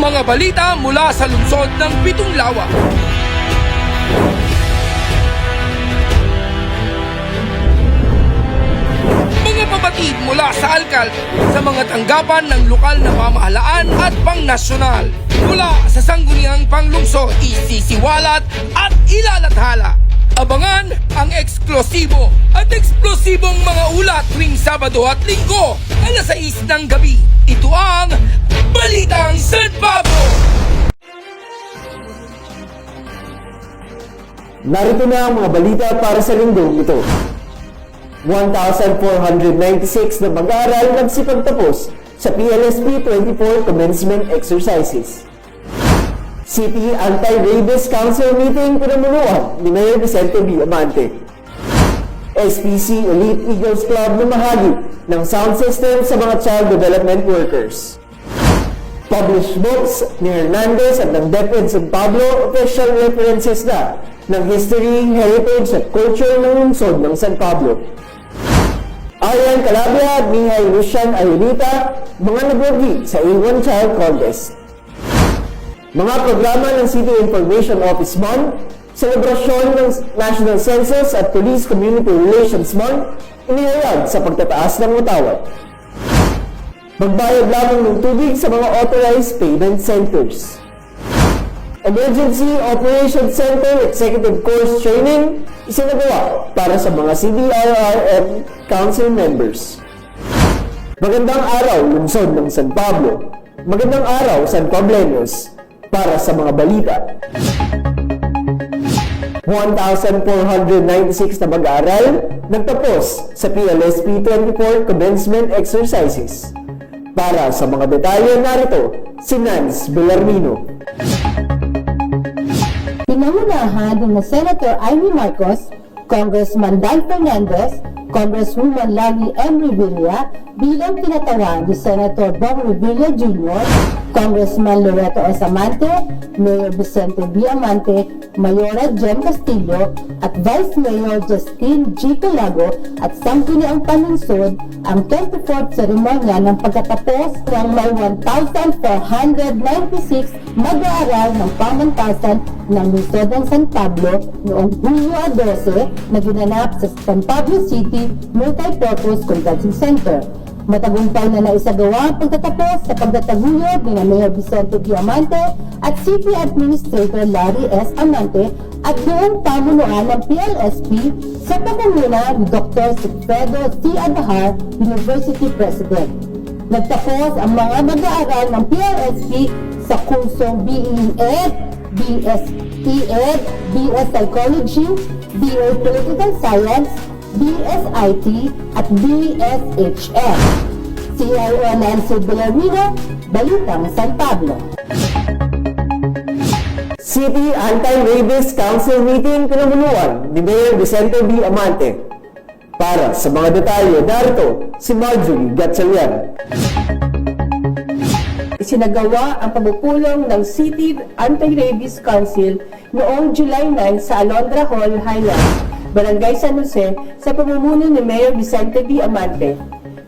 Mga balita mula sa lungsod ng Pitong Lawa. Mga pabatid mula sa alkalde sa mga tanggapan ng lokal na pamahalaan at pangnasyonal. Mula sa sangguniang panglungsod, isisiwalat at ilalathala. Abangan ang eksklusibo at eksplosibong mga ulat tuwing Sabado at Linggo, alas 6 ng gabi. Ito ang Balitang San Pablo! Narito na ang mga balita para sa linggong ito. 1,496 na mag-aaral nagsipagtapos sa PLSP 24 Commencement Exercises. City Anti-Rabies Council Meeting pinamumunuan ni Mayor Vicente B. Amante. SPC Elite Eagles Club na mahagi ng sound system sa mga child development workers. Published books ni Hernandez at ng DepEd San Pablo official references na ng history, heritage at culture ng lungsod ng San Pablo. Arian Calabria at Mihay Lucian Ayunita, mga nagwagi sa A1 Child Contest. Mga programa ng City Information Office Month, selebrasyon ng National Census at Police Community Relations Month, inihayag sa pagtataas ng utawad. Magbayad lamang ng tubig sa mga authorized payment centers. Emergency Operations Center Executive Course Training isinagawa para sa mga CDRRM Council members. Magandang araw, lungsod ng San Pablo. Magandang araw, San Pableños. Para sa mga balita. 1,496 na mag-aaral nagtapos sa PLSP 24 Commencement Exercises. Para sa mga detalye, narito si Nance Bellarmino. Pinangunahan ng Senator Amy Marcos, Congressman Dan Fernandez, Congresswoman Lani M. Revilla bilang tinatawan ni Senator Bong Revilla Jr., Congressman Loreto S. Amante, Mayor Vicente B. Amante, Mayora Jen Castillo at Vice Mayor Justine G. Colago at sangguniang panlungsod ang 24th seremonya ng pagkatapos ng may 1,496 mag-aaral ng pamantasan ng lungsod ng San Pablo noong Hulyo 12 na ginanap sa San Pablo City Multipurpose Convention Center. Matagumpay na naisagawa ang pagtatapos sa pagtataguyod ni Mayor Vicente B. Amante at City Administrator Larry S. Amante at buong pamunuan ng PLSP sa pamumuno ni Dr. Sigfredo C. Adahar, University President. Nagtapos ang mga mag-aaral ng PLSP sa kursong BE Ed, BSE Ed, BS Psychology, BA Political Science, BSIT at BSHM. CIO Nancy Bellarmino, Balitang San Pablo. City Anti-Rabies Council Meeting pinamumunuan ni Mayor Vicente B. Amante. Para sa mga detalye, narito si Marjorie Gatchalian. Isinagawa ang pagpupulong ng City Anti-Rabies Council noong July 9 sa Alondra Hall, Highlands, Barangay San Jose sa pamumuno ni Mayor Vicente B. Amante.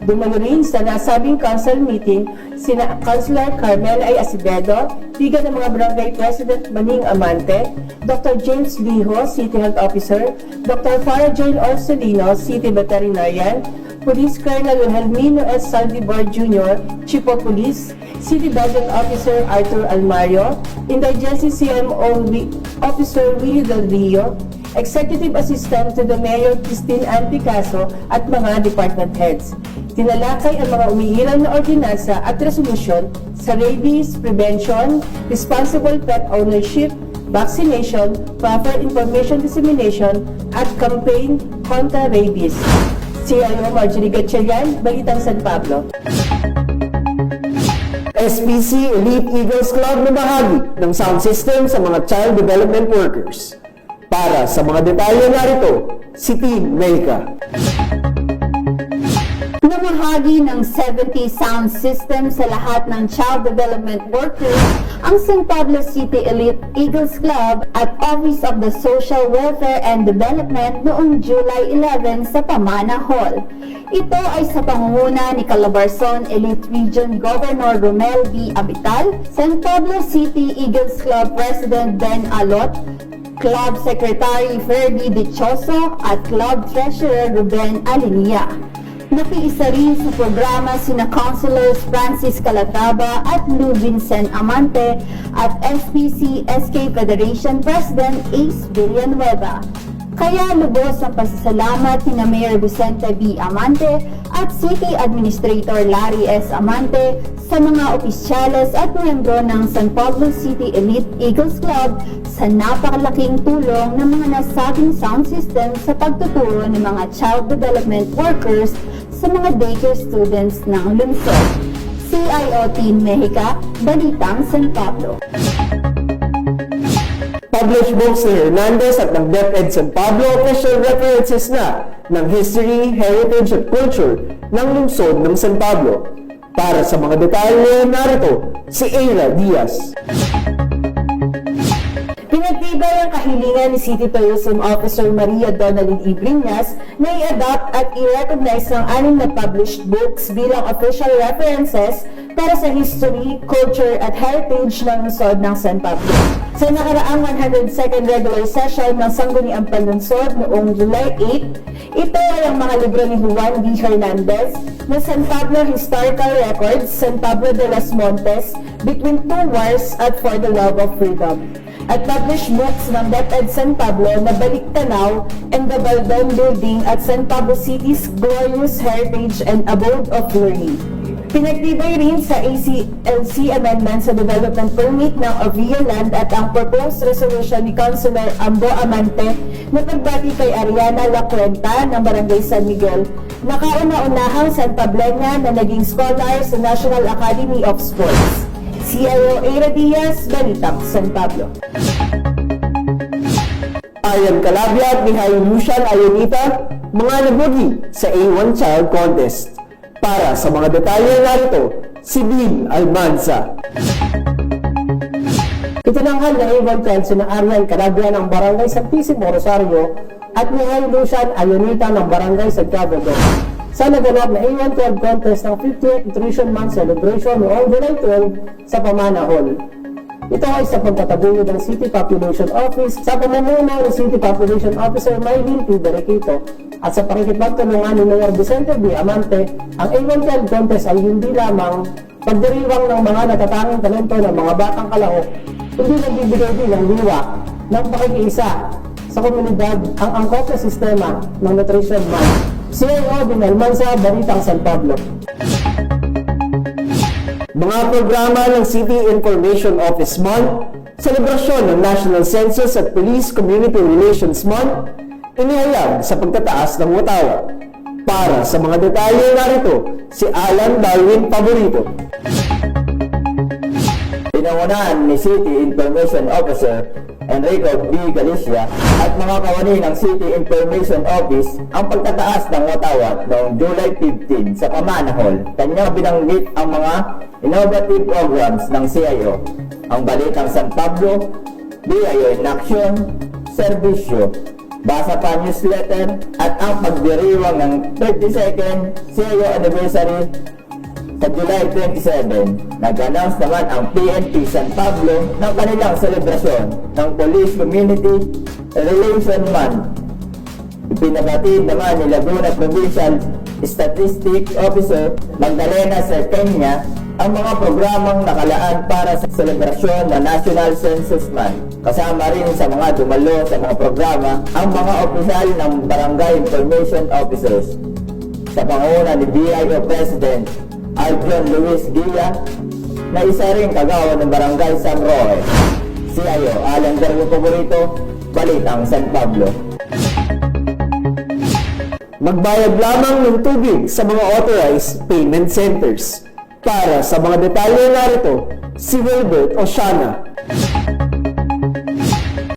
Dumalo rin sa nasabing council meeting sina Councilor Carmel A. Acevedo, Liga ng mga Barangay President Maning Amante, Dr. James Liho, City Health Officer, Dr. Farah Jane Orsolino, City Veterinarian, Police Colonel Wilhelmino S. Saldivar Jr., Chief of Police, City Budget Officer Arthur Almario, Indigency CMO Officer Willie Del Rio, Executive Assistant to the Mayor Christine Ann Picasso at mga department heads. Tinalakay ang mga umiiral na ordinansa at resolusyon sa rabies, prevention, responsible pet ownership, vaccination, proper information dissemination, at campaign kontra rabies. CIO Marjorie Gatchalian, Balitang San Pablo. SPC Elite Eagles Club na bahagi ng sound system sa mga child development workers. Para sa mga detalye narito, si Team Meika. Namahagi Bahagi ng 70 sound system sa lahat ng child development workers ang San Pablo City Elite Eagles Club at Office of the Social Welfare and Development noong July 11 sa Pamana Hall. Ito ay sa pangunguna ni Calabarzon Elite Region Governor Romel B. Abital, San Pablo City Eagles Club President Ben Alot, Club Secretary Ferdy Dichoso at Club Treasurer Ruben Alinia. Nakiisa rin sa programa sina Councilors Francis Calatrava at Lou Vincent Amante at SPC SK Federation President Ace Villanueva. Kaya lubos ang pasasalamat ni Mayor Vicente B. Amante at City Administrator Larry S. Amante sa mga opisyales at miyembro ng San Pablo City Elite Eagles Club sa napakalaking tulong ng mga nasabing sound system sa pagtuturo ng mga child development workers sa mga daycare students ng lungsod. CIO Team Mexica, Balitang San Pablo. Published books ni Hernandez at ng DepEd San Pablo official references na ng history, heritage at culture ng lungsod ng San Pablo. Para sa mga detalye, narito si Eira Diaz. Pinagtibay ang kahilingan ni City Tourism Officer Maria Donalyn E. Briñas na i-adopt at i-recognize ang 6 na published books bilang official references para sa history, culture at heritage ng lungsod ng San Pablo. Sa nakaraang 102nd regular session ng Sangguniang Panlunsod noong July 8, ito ay ang mga libro ni Juan D. Hernandez na San Pablo Historical Records, San Pablo de los Montes, Between Two Wars at For the Love of Freedom. At published books ng DepEd San Pablo na Balik Tanaw and the Baldon Building at San Pablo City's Glorious Heritage and Abode of Learning. Pinagtibay rin sa ACLC amendment sa development permit ng Avia Land at ang proposed resolution ni Councilor Ambo Amante na pagbati kay Ariana La Cuenta ng Barangay San Miguel na kauna-unahang San Pablena na naging scholar sa National Academy of Sports. CIO Eira Diaz, Balitang San Pablo. Ayan Calabia at Mihail Lucian Ayonita, mga nabugi sa A1 Child Contest. Para sa mga detalye narito, si Bill Almanza. Itinanghal na A1 Child sina Arian Calabia ng Barangay Santisimo Rosario at Mihail Lucian Ayonita ng Barangay Santiago do. Sa naganap na A1 Child Contest ng 50th Nutrition Month Celebration noong July 12 sa Pamana Hall. Ito ay sa pagtataguyod ng City Population Office sa pamumuno ng City Population Officer Maylin P. Berequito at sa pakikipagtulungan ni Mayor Vicente B. Amante. Ang A1 Child Contest ay hindi lamang pagdiriwang ng mga natatanging talento ng mga batang kalahok, hindi nagbibigay din ng liwa ng pakikiisa sa komunidad ang angkop na sistema ng Nutrition Month. CIO Din Almanza, Balitang San Pablo. Mga programa ng City Information Office Month, selebrasyon ng National Census at Police Community Relations Month, inihayag sa pagtataas ng Watawa. Para sa mga detalye narito, si Alan Darwin Paborito. Pinangunahan ni City Information Officer Enrico B. Galicia at mga kawani ng City Information Office ang pagtataas ng watawat noong July 15 sa Pamana Hall. Kanyang binanggit ang mga innovative programs ng CIO, ang Balitang San Pablo, BIO in Action, Servisyo, Basa pa Newsletter at ang pagdiriwang ng 32nd CIO Anniversary sa July 27. Nag-announce naman ang PNP San Pablo ng kanilang selebrasyon ng Police Community Relation Month. Ipinabatid naman ni Laguna Provincial Statistics Officer Magdalena Cerqueña ang mga programang nakalaan para sa selebrasyon ng National Census Month. Kasama rin sa mga dumalo sa mga programa ang mga opisyal ng Barangay Information Officers. Sa panguna ni BIO President Aljon Luis Guilla na isa rin kagawa ng Barangay San Roque. CIO Alan Darwin Paborito, Balitang San Pablo. Magbayad lamang ng tubig sa mga authorized payment centers. Para sa mga detalye narito, si Wilbert Oshana.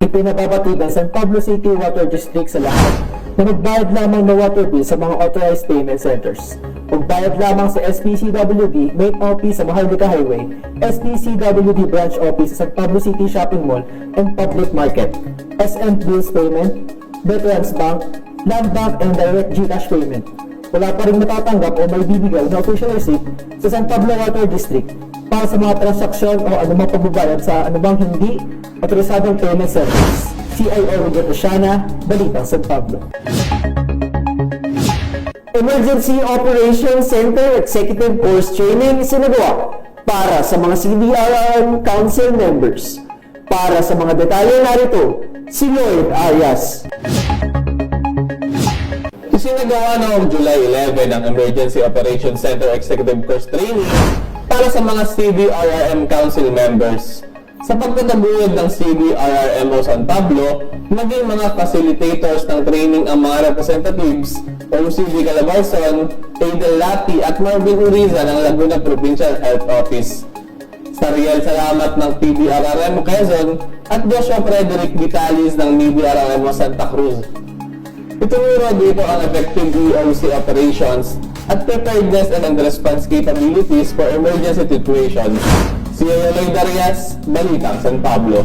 Ipinababatid ng San Pablo City Water District sa lahat na magbayad lamang ng water bill sa mga authorized payment centers. Kung magbayad lamang sa SPCWD Main Office sa Maharlika Highway, SPCWD Branch Office sa San Pablo City Shopping Mall and Public Market, SM Bills Payment, Veterans Bank, Land Bank, and Direct GCash Payment. Wala pa rin matatanggap o may bibigay na official receipt sa San Pablo Water District para sa mga transaksyon o anumang pagbabayad sa anumang hindi autorisadong payment service. CIO Roberto Siana, Balitang San Pablo. Emergency Operations Center Executive Course Training isinagawa para sa mga CDRRM Council members. Para sa mga detalye narito, si Lloyd Arias. Isinagawa noong July 11 ang Emergency Operations Center Executive Course Training para sa mga CDRRM Council members. Sa pagtatabuhod ng CDRRMO San Pablo, naging mga facilitators ng training ang mga representatives OCD Calabarzon, Aidel Lati at Marvin Uriza ng Laguna Provincial Health Office. Sa real salamat ng PDRRMO Quezon at Joshua Frederick Vitalis ng PDRRMO Santa Cruz. Itinuro dito ang effective EOC operations at preparedness and response capabilities for emergency situations. Si Lloyd Arias, Balitang San Pablo.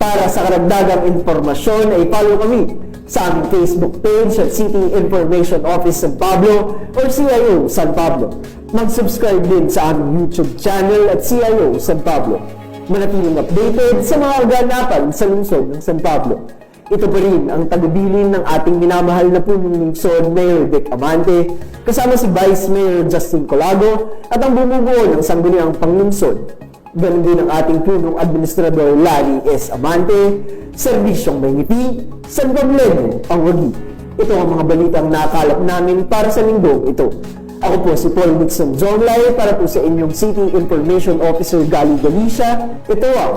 Para sa karagdagang informasyon ay follow kami sa aming Facebook page at City Information Office San Pablo or CIO San Pablo. Mag-subscribe din sa aming YouTube channel at CIO San Pablo. Manatiling updated sa mga kaganapan sa lungsod ng San Pablo. Ito pa rin ang tagubilin ng ating minamahal na punong lungsod, Mayor Vic Amante, kasama si Vice Mayor Justin Colago at ang bumubuo ng sangguniang panglungsod. Ganun din ang ating punong administrador Larry S. Amante, serbisyong may ngiti, San Pablo ang wagi. Ito ang mga balitang nakalap namin para sa linggong ito. Ako po si Paul Nixon Zonlay para po sa inyong City Information Officer Gali Galicia. Ito ang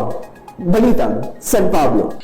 Balitang San Pablo.